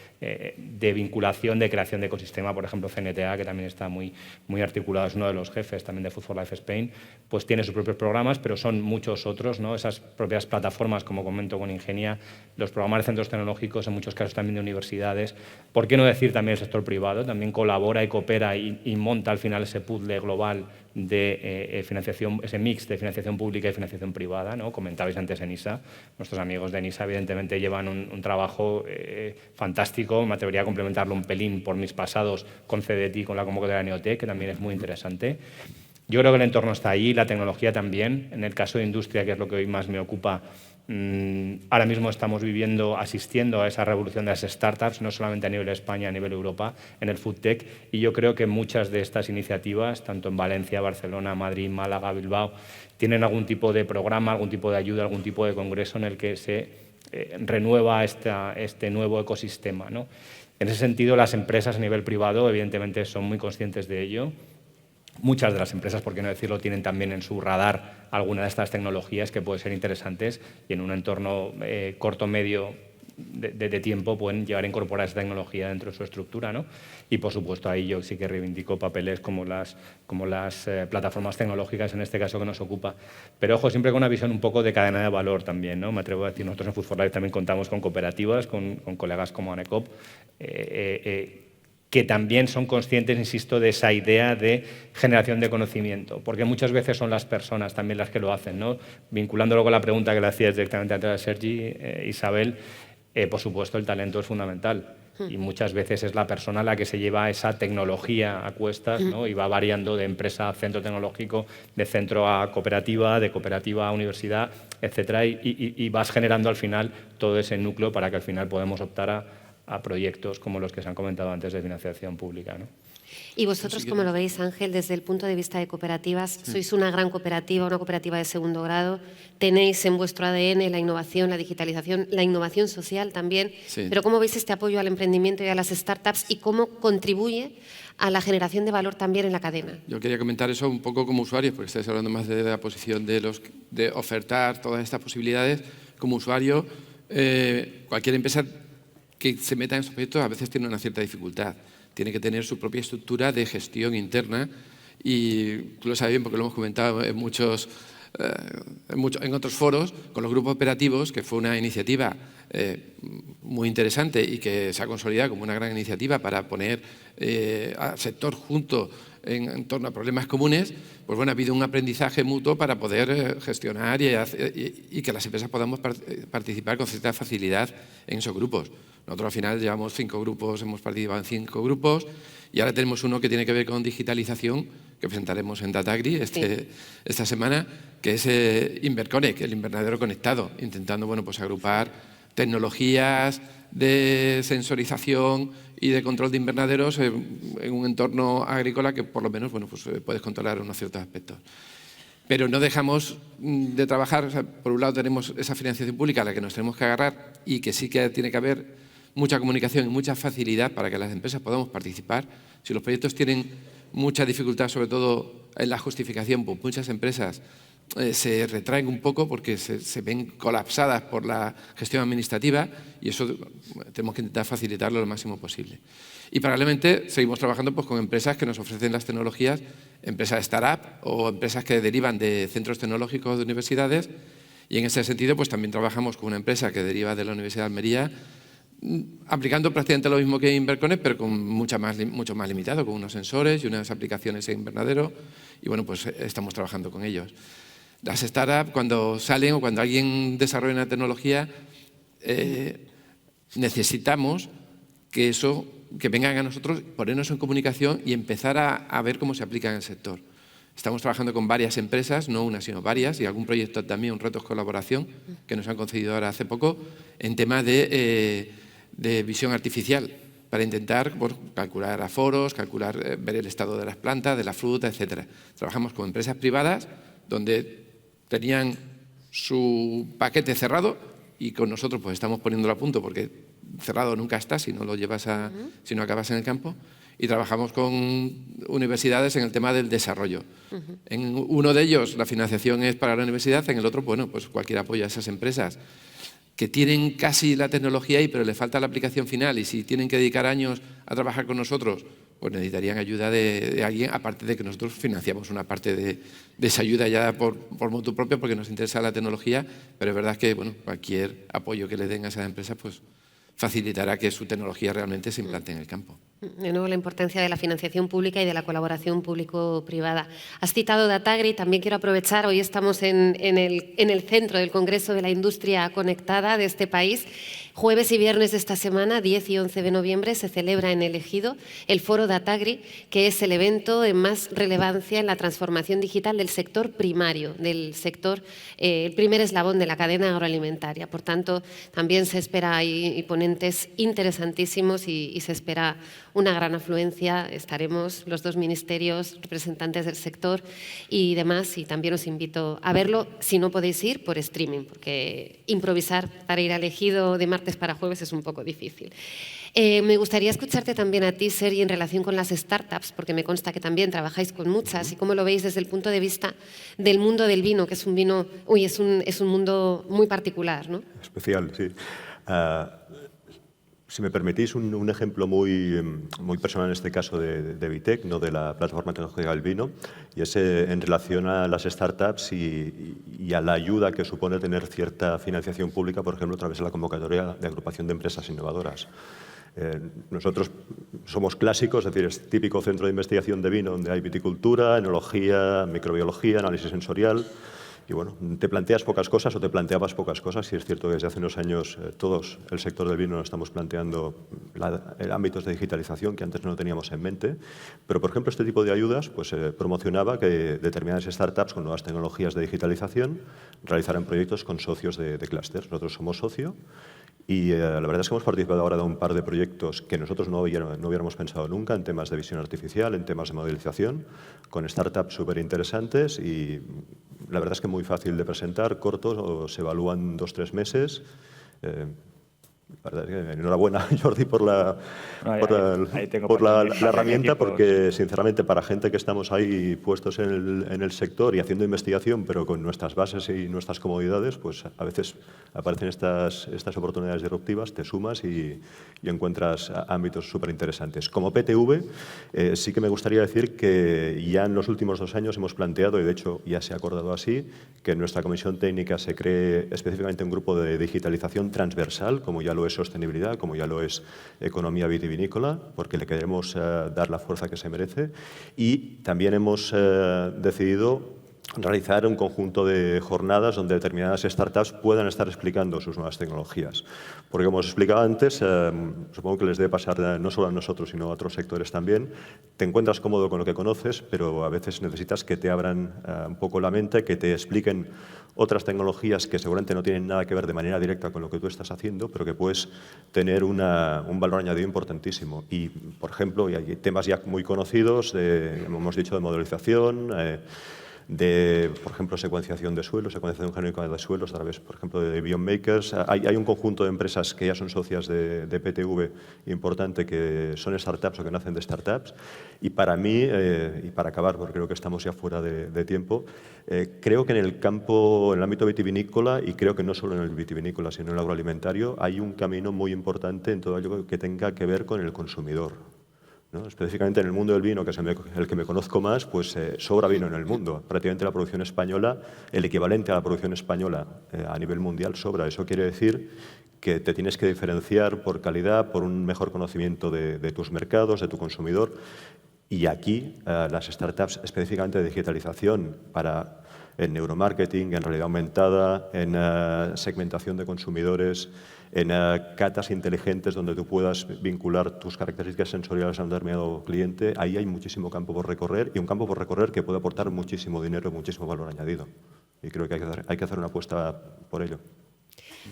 vinculación, de creación de ecosistema. Por ejemplo, CNTA, que también está muy articulado, es uno de los jefes también de Food for Life Spain, pues tiene sus propios programas, pero son muchos otros, ¿no? Esas propias plataformas, como comento con Ingenia, los programas de centros tecnológicos, en muchos casos también de universidades. ¿Por qué no decir también el sector privado? También colabora y coopera y monta al final ese puzzle global de financiación, ese mix de financiación pública y financiación privada, ¿no? Comentabais antes ENISA. Nuestros amigos de ENISA evidentemente llevan un trabajo fantástico. Me atrevería a complementarlo un pelín por mis pasados con CDT, con la convocatoria de Neotec, que también es muy interesante. Yo creo que el entorno está ahí, la tecnología también. En el caso de industria, que es lo que hoy más me ocupa, ahora mismo estamos asistiendo a esa revolución de las startups, no solamente a nivel de España, a nivel de Europa, en el food tech, y yo creo que muchas de estas iniciativas, tanto en Valencia, Barcelona, Madrid, Málaga, Bilbao, tienen algún tipo de programa, algún tipo de ayuda, algún tipo de congreso en el que se renueva este nuevo ecosistema, ¿no? En ese sentido, las empresas a nivel privado evidentemente son muy conscientes de ello. muchas de las empresas, por qué no decirlo, tienen también en su radar alguna de estas tecnologías que pueden ser interesantes y en un entorno corto, medio de tiempo pueden llegar a incorporar esa tecnología dentro de su estructura, ¿no? Y, por supuesto, ahí yo sí que reivindico papeles como las plataformas tecnológicas, en este caso, que nos ocupa. Pero, ojo, siempre con una visión un poco de cadena de valor también, ¿no? Me atrevo a decir, nosotros en Food for Life también contamos con cooperativas, con colegas como ANECOP, que también son conscientes, insisto, de esa idea de generación de conocimiento, porque muchas veces son las personas también las que lo hacen, ¿no? Vinculándolo con la pregunta que le hacías directamente antes a Sergi, Isabel, por supuesto, el talento es fundamental y muchas veces es la persona la que se lleva esa tecnología a cuestas, ¿no? Y va variando de empresa a centro tecnológico, de centro a cooperativa, de cooperativa a universidad, etcétera, y vas generando al final todo ese núcleo para que al final podamos optar a proyectos como los que se han comentado antes de financiación pública, ¿no? ¿Y vosotros cómo lo veis, Ángel, desde el punto de vista de cooperativas? Sois una gran cooperativa, una cooperativa de segundo grado, tenéis en vuestro ADN la innovación, la digitalización, la innovación social también, pero ¿cómo veis este apoyo al emprendimiento y a las startups y cómo contribuye a la generación de valor también en la cadena? Yo quería comentar eso un poco como usuarios, porque estáis hablando más de la posición de ofertar todas estas posibilidades. Como usuario, cualquier empresa que se meta en estos proyectos a veces tiene una cierta dificultad. Tiene que tener su propia estructura de gestión interna y tú lo sabes bien porque lo hemos comentado en otros foros con los grupos operativos, que fue una iniciativa muy interesante y que se ha consolidado como una gran iniciativa para poner al sector junto en torno a problemas comunes. Pues bueno, ha habido un aprendizaje mutuo para poder gestionar y que las empresas podamos participar con cierta facilidad en esos grupos. Nosotros al final llevamos 5 grupos, hemos participado en 5 grupos y ahora tenemos uno que tiene que ver con digitalización, que presentaremos en Datagri esta semana, que es Inverconnect, el invernadero conectado, intentando pues agrupar tecnologías de sensorización y de control de invernaderos en un entorno agrícola que por lo menos pues puedes controlar unos ciertos aspectos. Pero no dejamos de trabajar. O sea, por un lado tenemos esa financiación pública a la que nos tenemos que agarrar y que sí que tiene que haber mucha comunicación y mucha facilidad para que las empresas podamos participar. Si los proyectos tienen mucha dificultad, sobre todo en la justificación, pues muchas empresas se retraen un poco porque se ven colapsadas por la gestión administrativa y eso tenemos que intentar facilitarlo lo máximo posible. Y paralelamente seguimos trabajando pues, con empresas que nos ofrecen las tecnologías, empresas startup o empresas que derivan de centros tecnológicos de universidades, y en ese sentido pues también trabajamos con una empresa que deriva de la Universidad de Almería, aplicando prácticamente lo mismo que Inverconnect, pero con mucho más limitado, con unos sensores y unas aplicaciones en invernadero, y bueno, pues estamos trabajando con ellos. Las startups, cuando salen o cuando alguien desarrolla una tecnología, necesitamos que vengan a nosotros, ponernos en comunicación y empezar a ver cómo se aplica en el sector. Estamos trabajando con varias empresas, no una, sino varias, y algún proyecto también, un reto de colaboración que nos han concedido ahora hace poco, en temas de visión artificial, para intentar calcular aforos, ver el estado de las plantas, de la fruta, etc. Trabajamos con empresas privadas donde tenían su paquete cerrado y con nosotros pues estamos poniéndolo a punto porque cerrado nunca está si no lo llevas si no acabas en el campo, y trabajamos con universidades en el tema del desarrollo. En uno de ellos la financiación es para la universidad, en el otro bueno, pues cualquier apoyo a esas empresas que tienen casi la tecnología ahí pero le falta la aplicación final, y si tienen que dedicar años a trabajar con nosotros pues necesitarían ayuda de alguien, aparte de que nosotros financiamos una parte de esa ayuda ya por motu propio porque nos interesa la tecnología, pero es verdad que bueno, cualquier apoyo que le den a esas empresas pues facilitará que su tecnología realmente se implante en el campo. De nuevo, la importancia de la financiación pública y de la colaboración público-privada. Has citado Datagri, también quiero aprovechar, hoy estamos en el centro del Congreso de la Industria Conectada de este país. Jueves y viernes de esta semana, 10 y 11 de noviembre, se celebra en el Ejido el Foro Datagri, que es el evento de más relevancia en la transformación digital del sector primario, del sector, el primer eslabón de la cadena agroalimentaria. Por tanto, también se espera ahí ponentes interesantísimos y se espera una gran afluencia. Estaremos los 2 ministerios, representantes del sector y demás, y también os invito a verlo, si no podéis ir, por streaming, porque improvisar para ir al Ejido de martes para jueves es un poco difícil. Me gustaría escucharte también a ti, Sergi, en relación con las startups, porque me consta que también trabajáis con muchas, y cómo lo veis desde el punto de vista del mundo del vino, que es un vino, es un mundo muy particular, ¿no? Especial, sí. Si me permitís un ejemplo muy personal en este caso de Vitec, no de la plataforma tecnológica del vino, y es en relación a las startups y a la ayuda que supone tener cierta financiación pública, por ejemplo, a través de la convocatoria de agrupación de empresas innovadoras. Nosotros somos clásicos, es decir, es típico centro de investigación de vino donde hay viticultura, enología, microbiología, análisis sensorial. Y bueno, te planteas pocas cosas o te planteabas pocas cosas, y es cierto que desde hace unos años todos el sector del vino nos estamos planteando ámbitos de digitalización que antes no teníamos en mente. Pero, por ejemplo, este tipo de ayudas pues, promocionaba que determinadas startups con nuevas tecnologías de digitalización realizaran proyectos con socios de clúster. Nosotros somos socio. Y la verdad es que hemos participado ahora de un par de proyectos que nosotros no hubiéramos pensado nunca en temas de visión artificial, en temas de modelización, con startups súper interesantes, y la verdad es que muy fácil de presentar, cortos, o se evalúan 2 o 3 meses. La verdad es que enhorabuena, Jordi, por la herramienta, porque sinceramente para gente que estamos ahí puestos en el sector y haciendo investigación, pero con nuestras bases y nuestras comodidades, pues a veces aparecen estas oportunidades disruptivas, te sumas y encuentras ámbitos súper interesantes. Como PTV, sí que me gustaría decir que ya en los últimos 2 años hemos planteado, y de hecho ya se ha acordado así, que en nuestra comisión técnica se cree específicamente un grupo de digitalización transversal, como ya lo es sostenibilidad, como ya lo es economía vitivinícola, porque le queremos dar la fuerza que se merece. Y también hemos decidido realizar un conjunto de jornadas donde determinadas startups puedan estar explicando sus nuevas tecnologías. Porque, como os explicaba antes, supongo que les debe pasar no solo a nosotros, sino a otros sectores también, te encuentras cómodo con lo que conoces, pero a veces necesitas que te abran un poco la mente, que te expliquen otras tecnologías que seguramente no tienen nada que ver de manera directa con lo que tú estás haciendo, pero que puedes tener un valor añadido importantísimo. Y, por ejemplo, y hay temas ya muy conocidos, hemos dicho de modelización, por ejemplo, secuenciación de suelos, secuenciación genómica de suelos a través, por ejemplo, de Biomakers. Hay un conjunto de empresas que ya son socias de PTV importante, que son startups o que nacen de startups. Y para mí, y para acabar, porque creo que estamos ya fuera de tiempo, creo que en el ámbito vitivinícola, y creo que no solo en el vitivinícola, sino en el agroalimentario, hay un camino muy importante en todo aquello que tenga que ver con el consumidor, ¿no? Específicamente en el mundo del vino, que es el que me conozco más, pues sobra vino en el mundo. Prácticamente la producción española, el equivalente a la producción española a nivel mundial, sobra. Eso quiere decir que te tienes que diferenciar por calidad, por un mejor conocimiento de tus mercados, de tu consumidor. Y aquí las startups específicamente de digitalización en neuromarketing, en realidad aumentada, en segmentación de consumidores, en catas inteligentes donde tú puedas vincular tus características sensoriales a un determinado cliente, ahí hay muchísimo campo por recorrer, y un campo por recorrer que puede aportar muchísimo dinero y muchísimo valor añadido. Y creo que hay que hacer una apuesta por ello.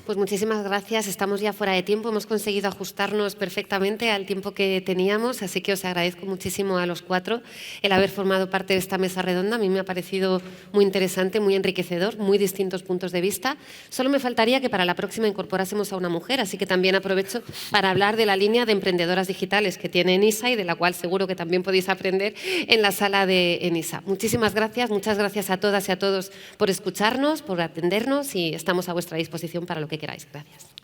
Pues muchísimas gracias. Estamos ya fuera de tiempo. Hemos conseguido ajustarnos perfectamente al tiempo que teníamos, así que os agradezco muchísimo a los 4 el haber formado parte de esta mesa redonda. A mí me ha parecido muy interesante, muy enriquecedor, muy distintos puntos de vista. Solo me faltaría que para la próxima incorporásemos a una mujer, así que también aprovecho para hablar de la línea de emprendedoras digitales que tiene ENISA y de la cual seguro que también podéis aprender en la sala de ENISA. Muchísimas gracias, muchas gracias a todas y a todos por escucharnos, por atendernos, y estamos a vuestra disposición para lo que queráis. Gracias.